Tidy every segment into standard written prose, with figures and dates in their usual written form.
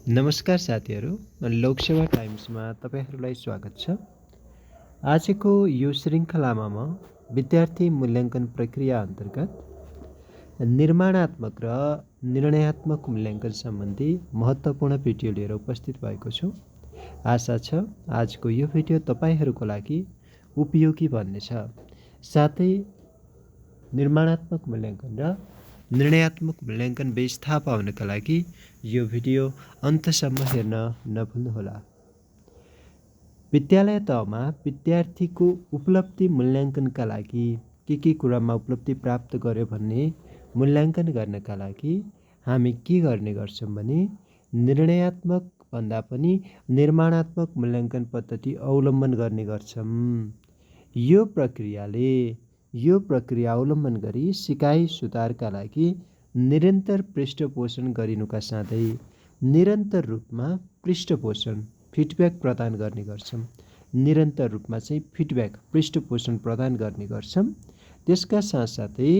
नमस्कार साथीहरू, लोकसेवा टाइम्समा तपाईहरूलाई स्वागत छ। आजको यो श्रृङ्खलामा म विद्यार्थी मूल्याङ्कन प्रक्रिया अन्तर्गत निर्माणात्मक र निर्णयात्मक मूल्याङ्कन सम्बन्धी महत्त्वपूर्ण भिडियो लिएर उपस्थित भएको छु। आशा छ आजको यो भिडियो तपाईँहरूको लागि उपयोगी बन्नेछ। साथै निर्माणात्मक मूल्याङ्कन र निर्णयात्मक मूल्याङ्कन बीच थाहा पाउनका लागि यो भिडियो अन्तसम्म हेर्न नभुल्नुहोला। विद्यालय तहमा विद्यार्थीको उपलब्धि मूल्याङ्कनका लागि के कुरामा उपलब्धि प्राप्त गर्यो भन्ने मूल्याङ्कन गर्नका लागि हामी के गर्ने गर्छौँ भने निर्णयात्मक भन्दा पनि निर्माणात्मक मूल्याङ्कन पद्धति अवलम्बन गर्ने गर्छौँ। यो प्रक्रिया अवलम्बन गरी सिकाइ सुधारका लागि निरन्तर पृष्ठपोषण गरिनुका साथै निरन्तर रूपमा पृष्ठपोषण फिडब्याक प्रदान गर्ने गर्छौँ। निरन्तर रूपमा चाहिँ फिडब्याक पृष्ठपोषण प्रदान गर्ने गर्छौँ। त्यसका साथसाथै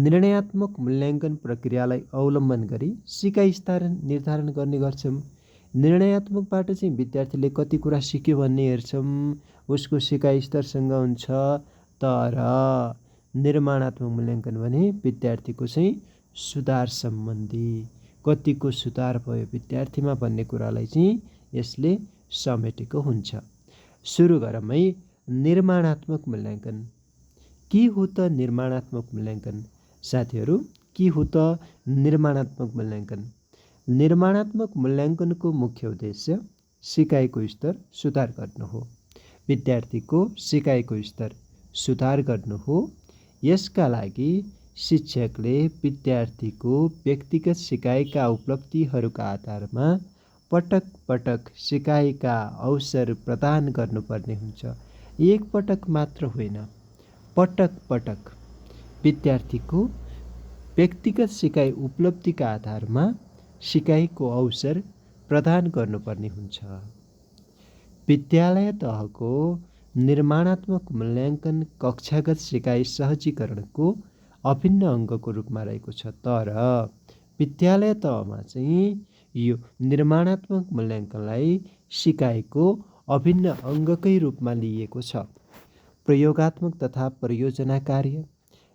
निर्णयात्मक मूल्याङ्कन प्रक्रियालाई अवलम्बन गरी सिकाइ स्तर निर्धारण गर्ने गर्छौँ। निर्णयात्मकबाट चाहिँ विद्यार्थीले कति कुरा सिक्यो भन्ने हेर्छौँ, उसको सिकाइ स्तरसँग हुन्छ। तर निर्माणात्मक मूल्याङ्कन भने विद्यार्थीको चाहिँ सुधार सम्बन्धी कतिको सुधार भयो विद्यार्थीमा भन्ने कुरालाई चाहिँ यसले समेटेको हुन्छ। सुरु गरौँ है। निर्माणात्मक मूल्याङ्कन के हो त निर्माणात्मक मूल्याङ्कन? साथीहरू, के हो त निर्माणात्मक मूल्याङ्कन? निर्माणात्मक मूल्याङ्कनको मुख्य उद्देश्य सिकाइको स्तर सुधार गर्नु हो। विद्यार्थीको सिकाइको स्तर सुधार गर्नु हो। यसका लागि शिक्षकले विद्यार्थीको व्यक्तिगत सिकाइका उपलब्धिहरूका आधारमा पटक पटक सिकाइका अवसर प्रदान गर्नुपर्ने हुन्छ। एक पटक मात्र होइन, पटक पटक विद्यार्थीको व्यक्तिगत सिकाइ उपलब्धिका आधारमा सिकाइको अवसर प्रदान गर्नुपर्ने हुन्छ। विद्यालय तहको निर्माणात्मक मूल्याङ्कन कक्षागत सिकाइ सहजीकरणको अभिन्न अङ्गको रूपमा रहेको छ। तर विद्यालय तहमा चाहिँ यो निर्माणात्मक मूल्याङ्कनलाई सिकाइको अभिन्न अङ्गकै रूपमा लिइएको छ। प्रयोगात्मक तथा परियोजना कार्य,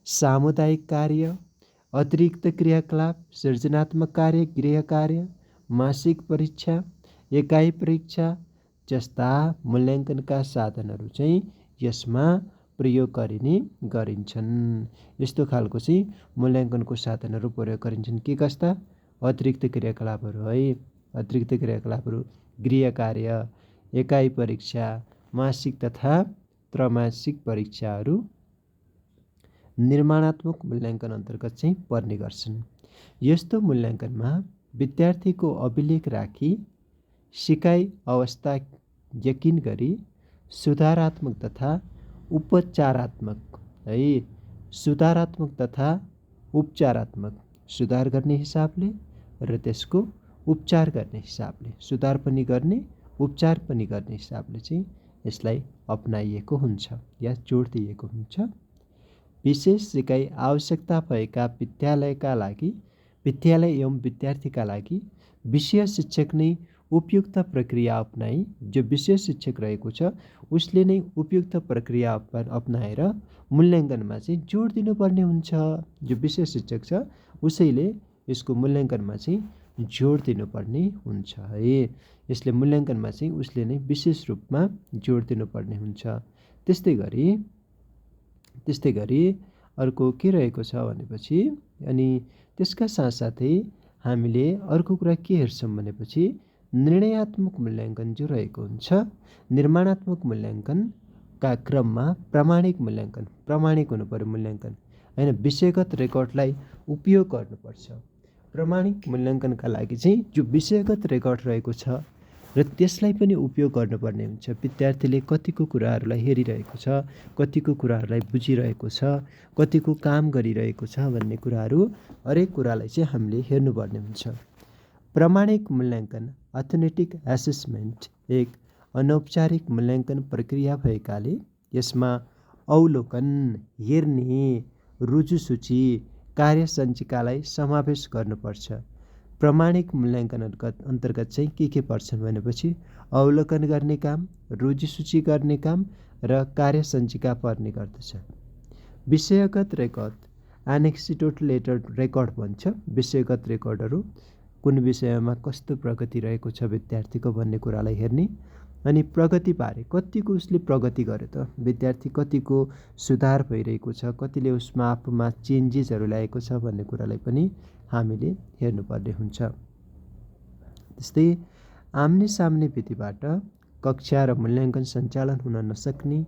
सामुदायिक कार्य, अतिरिक्त क्रियाकलाप, सृजनात्मक कार्य, गृह कार्य, मासिक परीक्षा, एकाइ परीक्षा जस्ता मूल्याङ्कनका साधनहरू चाहिँ यसमा प्रयोग गरिन्छन्। यस्तो खालको चाहिँ मूल्याङ्कनको साधनहरू प्रयोग गरिन्छन्। के कस्ता? अतिरिक्त क्रियाकलापहरू है। अतिरिक्त क्रियाकलापहरू गृह कार्य, एकाइ परीक्षा, मासिक तथा त्रैमासिक परीक्षाहरू निर्माणात्मक मूल्याङ्कन अन्तर्गत चाहिँ पर्ने गर्छन्। यस्तो मूल्याङ्कनमा विद्यार्थीको अभिलेख राखी सिकाइ अवस्था यकिन गरी सुधारात्मक तथा उपचारात्मक है, सुधारात्मक तथा उपचारात्मक सुधार गर्ने हिसाबले र त्यसको उपचार गर्ने हिसाबले, सुधार पनि गर्ने उपचार पनि गर्ने हिसाबले चाहिँ यसलाई अपनाइएको हुन्छ या जोड दिएको हुन्छ। विशेष सिकाइ आवश्यकता भएका विद्यालय एवं विद्यार्थीका लागि विषय शिक्षक नै उपयुक्त प्रक्रिया अपनाई, जो विषय शिक्षक रहेको छ उसले नै उपयुक्त प्रक्रिया अपनाएर मूल्याङ्कनमा चाहिँ जोड दिनुपर्ने हुन्छ। जो विषय शिक्षक छ उसैले यसको मूल्याङ्कनमा चाहिँ जोड दिनुपर्ने हुन्छ है। यसले मूल्याङ्कनमा चाहिँ उसले नै विशेष रूपमा जोड दिनुपर्ने हुन्छ। त्यस्तै गरी अर्को के रहेको छ भनेपछि अनि त्यसका साथसाथै हामीले अर्को कुरा के हेर्छौँ भनेपछि निर्णयात्मक मूल्याङ्कन जो रहेको हुन्छ, निर्माणात्मक मूल्याङ्कनका क्रममा प्रामाणिक हुनु पर्यो मूल्याङ्कन होइन, विषयगत रेकर्डलाई उपयोग गर्नुपर्छ। प्रामाणिक मूल्याङ्कनका लागि चाहिँ जो विषयगत रेकर्ड रहेको छ र त्यसलाई पनि उपयोग गर्नुपर्ने हुन्छ। विद्यार्थीले कतिको कुराहरूलाई हेरिरहेको छ, कतिको कुराहरूलाई बुझिरहेको छ, कतिको काम गरिरहेको छ भन्ने कुराहरू हरेक कुरालाई चाहिँ हामीले हेर्नुपर्ने हुन्छ। प्रामाणिक मूल्याङ्कन अथेन्टिक एसेसमेन्ट एक अनौपचारिक मूल्याङ्कन प्रक्रिया भएकाले यसमा अवलोकन, हेर्ने, रुजुसूची, कार्यसञ्चिकालाई समावेश गर्नुपर्छ। प्रमाणिक मूल्याङ्कन अन्तर्गत चाहिँ के पर्छन् भनेपछि अवलोकन गर्ने काम, रोजीसूची गर्ने काम र कार्यसञ्चिका पर्ने गर्दछ। विषयगत रेकर्ड एनेक्सिटोलेटेड रेकर्ड भन्छ। विषयगत रेकर्डहरू कुन विषयमा कस्तो प्रगति रहेको छ विद्यार्थीको भन्ने कुरालाई हेर्ने, अनि प्रगतिबारे कतिको उसले प्रगति गर्यो त, विद्यार्थी कतिको सुधार भइरहेको छ, कतिले उसमा आफूमा चेन्जेसहरू ल्याएको छ भन्ने कुरालाई पनि हामीले हेर्नुपर्ने हुन्छ। त्यस्तै आम्ने सामने विधिबाट कक्षा र मूल्याङ्कन सञ्चालन हुन नसक्ने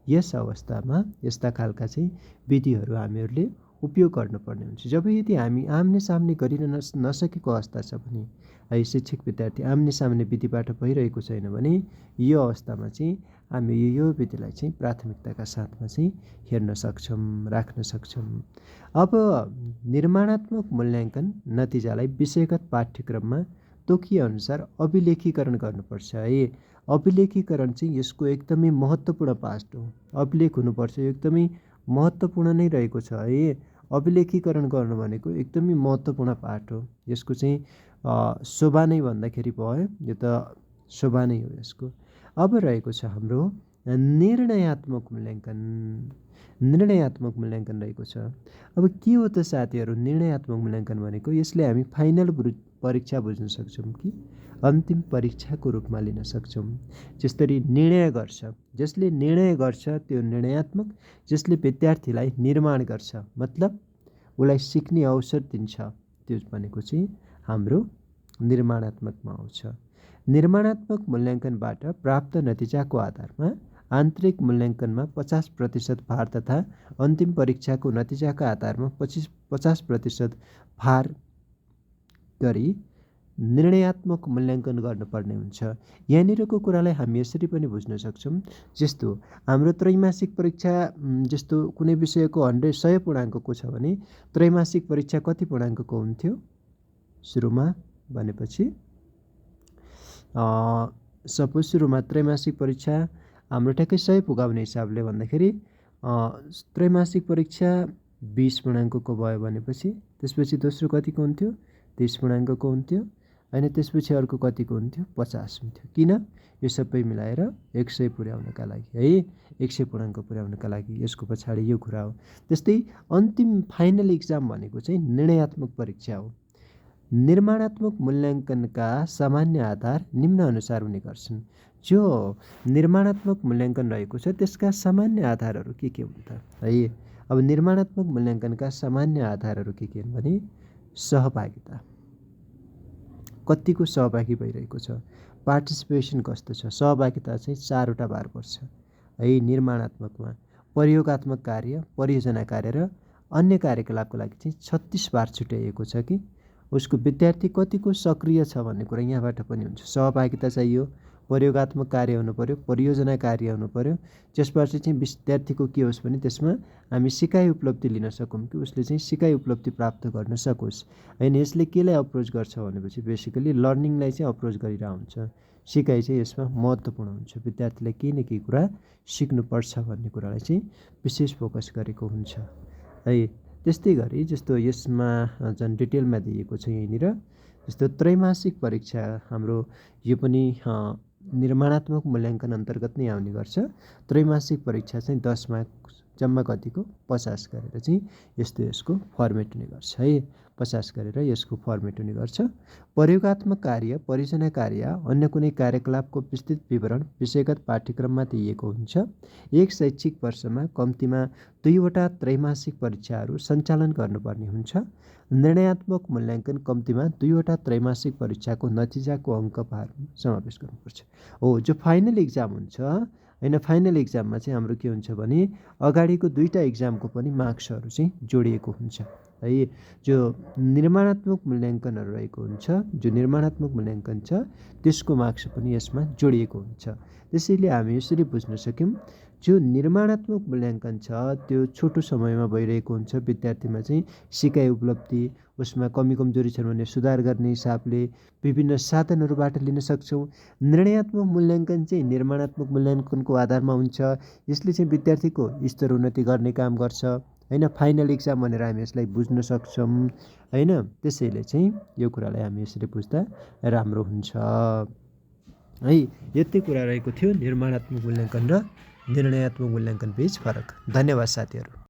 यस अवस्थामा यस्ता खालका चाहिँ विधिहरू हामीहरूले उपयोग गर्नुपर्ने हुन्छ। जब यदि हामी आम्ने सामने गरिन नसकेको अवस्था छ भने, है शिक्षक विद्यार्थी आम्ने सामने विधिबाट भइरहेको छैन भने यो अवस्थामा चाहिँ हामी यो विधिलाई चाहिँ प्राथमिकताका साथमा चाहिँ हेर्न सक्छौँ, राख्न सक्छौँ। अब निर्माणात्मक मूल्याङ्कन नतिजालाई विषयगत पाठ्यक्रममा तोकिएअनुसार अभिलेखीकरण गर्नुपर्छ है। अभिलेखीकरण चाहिँ यसको एकदमै महत्त्वपूर्ण पार्ट हो। अभिलेख हुनुपर्छ, यो एकदमै महत्त्वपूर्ण नै रहेको छ है। अभिलेखीकरण गर्नु भनेको एकदमै महत्त्वपूर्ण पार्ट हो। यसको चाहिँ शोभा नै भन्दाखेरि भयो, यो त शोभा नै हो यसको। अब रहेको छ हाम्रो निर्णयात्मक मूल्याङ्कन। निर्णयात्मक मूल्याङ्कन रहेको छ। अब के हो त साथीहरू निर्णयात्मक मूल्याङ्कन भनेको? यसले हामी फाइनल परीक्षा बुझ्न सक्छौँ कि अन्तिम परीक्षाको रूपमा लिन सक्छौँ। जसरी निर्णय गर्छ, जसले निर्णय गर्छ त्यो निर्णयात्मक, जसले विद्यार्थीलाई निर्माण गर्छ मतलब उसलाई सिक्ने अवसर दिन्छ, त्यो भनेको चाहिँ हाम्रो निर्माणात्मकमा आउँछ। निर्माणात्मक मूल्याङ्कनबाट प्राप्त नतिजाको आधारमा आन्तरिक मूल्याङ्कनमा 50% भार तथा अन्तिम परीक्षाको नतिजाका आधारमा 50% भार गरी निर्णयात्मक मूल्याङ्कन गर्नुपर्ने हुन्छ। यहाँनिरको कुरालाई हामी यसरी पनि बुझ्न सक्छौँ। जस्तो हाम्रो त्रैमासिक परीक्षा जस्तो कुनै विषयको 100 पूर्णाङ्कको छ भने त्रैमासिक परीक्षा कति पूर्णाङ्कको हुन्थ्यो सुरुमा भनेपछि सपोज सुरुमा त्रैमासिक परीक्षा हाम्रो ठ्याक्कै 100 पुगाउने हिसाबले भन्दाखेरि त्रैमासिक परीक्षा 20 पूर्णाङ्कको भयो भनेपछि त्यसपछि दोस्रो कतिको हुन्थ्यो 30 पूर्णाङ्कको हुन्थ्यो, होइन त्यसपछि अर्को कतिको हुन्थ्यो 50 हुन्थ्यो। किन? यो सबै मिलाएर 100 पुर्याउनका लागि है, 100 पूर्णाङ्क पुर्याउनका लागि यसको पछाडि यो कुरा हो। त्यस्तै अन्तिम फाइनल इक्जाम भनेको चाहिँ निर्णयात्मक परीक्षा हो। निर्माणात्मक मूल्याङ्कनका सामान्य आधार निम्न अनुसार हुने गर्छन्। जो निर्माणात्मक मूल्याङ्कन रहेको छ त्यसका सामान्य आधारहरू के हुन् त है? अब निर्माणात्मक मूल्याङ्कनका सामान्य आधारहरू के हुन् भने सहभागिता, कतिको सहभागी भइरहेको छ, पार्टिसिपेसन कस्तो छ। सहभागिता चाहिँ 4वटा भार पर्छ है निर्माणात्मकमा। प्रयोगात्मक कार्य, परियोजना कार्य र अन्य कार्यकलापको लागि चाहिँ 36 भार छुट्याइएको छ कि उसको विद्यार्थी कतिको सक्रिय छ भन्ने कुरा यहाँबाट पनि हुन्छ। सहभागिता चाहियो, प्रयोगात्मक कार्य हुनु पर्यो, परियोजना कार्य हुनु पर्यो, जसबाट चाहिँ विद्यार्थीको के होस् भने त्यसमा हामी सिकाइ उपलब्धि लिन सकौँ कि उसले चाहिँ सिकाइ उपलब्धि प्राप्त गर्न सकोस् होइन। यसले केलाई अप्रोच गर्छ भनेपछि बेसिकली लर्निङलाई चाहिँ अप्रोच गरिरहेको हुन्छ। सिकाइ चाहिँ यसमा महत्त्वपूर्ण हुन्छ। विद्यार्थीलाई केही न केही कुरा सिक्नुपर्छ भन्ने कुरालाई चाहिँ विशेष फोकस गरेको हुन्छ है। त्यस्तै गरी जस्तो यसमा झन् डिटेलमा दिएको छ यहीँनिर, जस्तो त्रैमासिक परीक्षा हाम्रो यो पनि निर्माणात्मक मूल्याङ्कन अन्तर्गत नै आउने गर्छ। त्रैमासिक परीक्षा चाहिँ 10 मार्क जम्मा कतिको 50 गरेर चाहिँ यसको फर्मेट हुने गर्छ है। 50 गरेर यसको फर्मेट हुने गर्छ। प्रयोगात्मक कार्य, परियोजना कार्य, अन्य कुनै कार्यकलापको विस्तृत विवरण विषयगत पाठ्यक्रममा दिइएको हुन्छ। एक शैक्षिक वर्षमा कम्तीमा 2वटा त्रैमासिक परीक्षाहरू सञ्चालन गर्नुपर्ने हुन्छ। निर्णयात्मक मूल्याङ्कन कम्तीमा 2वटा त्रैमासिक परीक्षाको नतिजाको अङ्कभार समावेश गर्नुपर्छ। हो जो फाइनल इक्जाम हुन्छ होइन, फाइनल इक्जाममा चाहिँ हाम्रो के हुन्छ भने अगाडिको 2टा इक्जामको पनि मार्क्सहरू चाहिँ जोडिएको हुन्छ है। जो निर्माणात्मक मूल्याङ्कनहरू रहेको हुन्छ, जो निर्माणात्मक मूल्याङ्कन छ त्यसको मार्क्स पनि यसमा जोडिएको हुन्छ। त्यसैले हामी यसरी बुझ्न सक्यौँ जो निर्माणात्मक मूल्याङ्कन छ त्यो छोटो समयमा भइरहेको हुन्छ। विद्यार्थीमा चाहिँ सिकाइ उपलब्धि, उसमा कमी कमजोरी छन् भने सुधार गर्ने हिसाबले विभिन्न साधनहरूबाट लिन सक्छौँ। निर्णयात्मक मूल्याङ्कन चाहिँ निर्माणात्मक मूल्याङ्कनको आधारमा हुन्छ। यसले चाहिँ विद्यार्थीको स्तर उन्नति गर्ने काम गर्छ होइन, फाइनल इक्जाम भनेर हामी यसलाई बुझ्न सक्छौँ होइन। त्यसैले चाहिँ यो कुरालाई हामी यसरी बुझ्दा राम्रो हुन्छ है। यति कुरा रहेको थियो निर्माणात्मक मूल्याङ्कन र निर्णयात्मक मूल्याङ्कन बीच फरक। धन्यवाद साथीहरू।